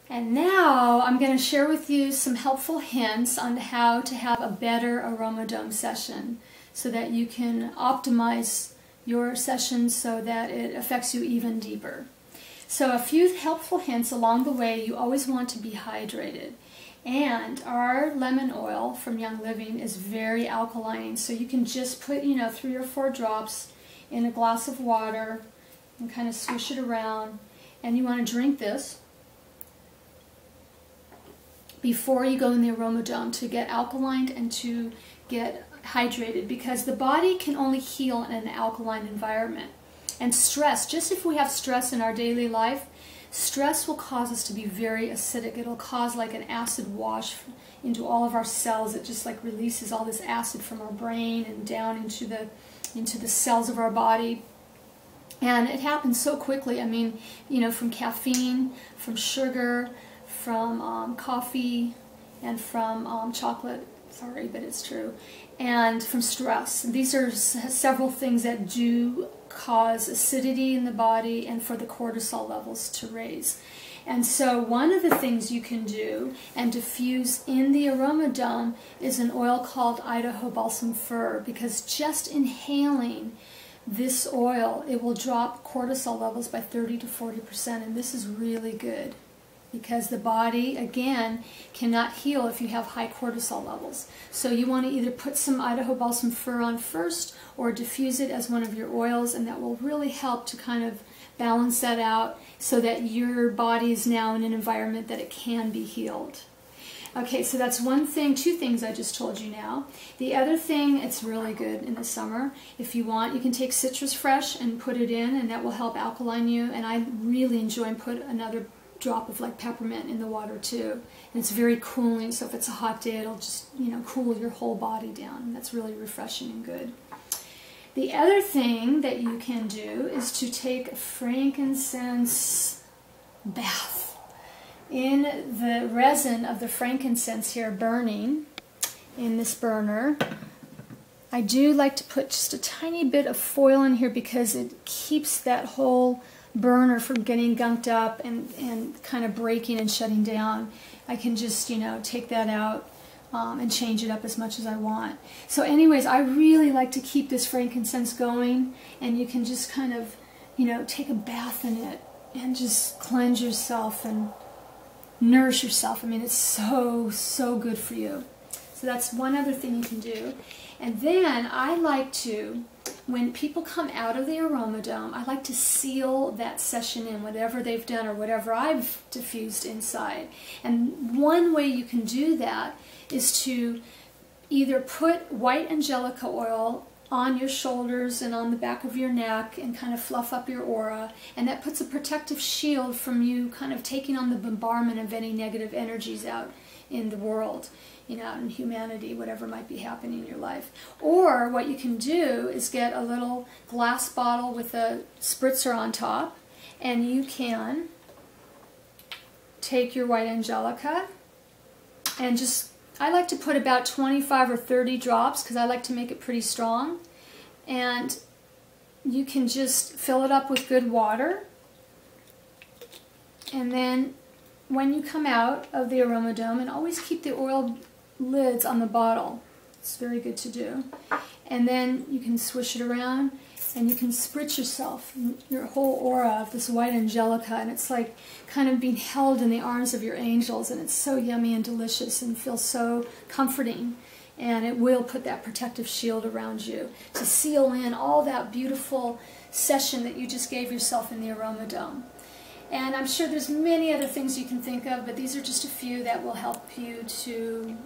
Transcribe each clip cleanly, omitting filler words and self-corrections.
And now I'm going to share with you some helpful hints on how to have a better Aroma session so that you can optimize your session so that it affects you even deeper. So a few helpful hints along the way. You always want to be hydrated. And our lemon oil from Young Living is very alkaline, so you can just put 3 or 4 drops in a glass of water and kind of swish it around. And you want to drink this before you go in the Aroma to get alkaline and to get hydrated, because the body can only heal in an alkaline environment. And stress, just if we have stress in our daily life, stress will cause us to be very acidic. It'll cause like an acid wash into all of our cells. It just like releases all this acid from our brain and down into the cells of our body. And it happens so quickly. I mean, from caffeine, from sugar, from coffee, and from chocolate. Sorry, but it's true. And from stress. These are several things that do cause acidity in the body and for the cortisol levels to raise. And so one of the things you can do and diffuse in the Aroma is an oil called Idaho Balsam Fir, because just inhaling this oil, it will drop cortisol levels by 30 to 40%, and this is really good. Because the body, again, cannot heal if you have high cortisol levels. So you want to either put some Idaho Balsam Fir on first or diffuse it as one of your oils, and that will really help to kind of balance that out so that your body is now in an environment that it can be healed. Okay, so that's one thing, 2 things I just told you now. The other thing, it's really good in the summer. If you want, you can take citrus fresh and put it in, and that will help alkaline you. And I really enjoy and put another drop of like peppermint in the water too, and it's very cooling, so if it's a hot day it'll just cool your whole body down, and that's really refreshing and good. The other thing that you can do is to take a frankincense bath in the resin of the frankincense here burning in this burner. I do like to put just a tiny bit of foil in here because it keeps that whole burner from getting gunked up and kind of breaking and shutting down. I can just take that out and change it up as much as I want. So anyways, I really like to keep this frankincense going, and you can just kind of take a bath in it and just cleanse yourself and nourish yourself. I mean, it's so good for you. So that's one other thing you can do. And then I like to, when people come out of the Aroma I like to seal that session in, whatever they've done or whatever I've diffused inside. And one way you can do that is to either put white angelica oil on your shoulders and on the back of your neck and kind of fluff up your aura, and that puts a protective shield from you kind of taking on the bombardment of any negative energies out in the world, out in humanity, whatever might be happening in your life. Or what you can do is get a little glass bottle with a spritzer on top, and you can take your white angelica and just, I like to put about 25 or 30 drops because I like to make it pretty strong, and you can just fill it up with good water, and then when you come out of the Aroma and always keep the oil lids on the bottle. It's very good to do. And then you can swish it around, and you can spritz yourself, your whole aura of this white angelica, and it's like kind of being held in the arms of your angels, and it's so yummy and delicious and feels so comforting. And it will put that protective shield around you to seal in all that beautiful session that you just gave yourself in the Aroma And I'm sure there's many other things you can think of, but these are just a few that will help you to,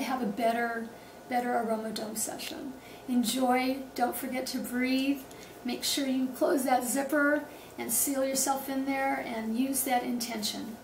have a better Aroma session. Enjoy. Don't forget to breathe. Make sure you close that zipper and seal yourself in there and use that intention.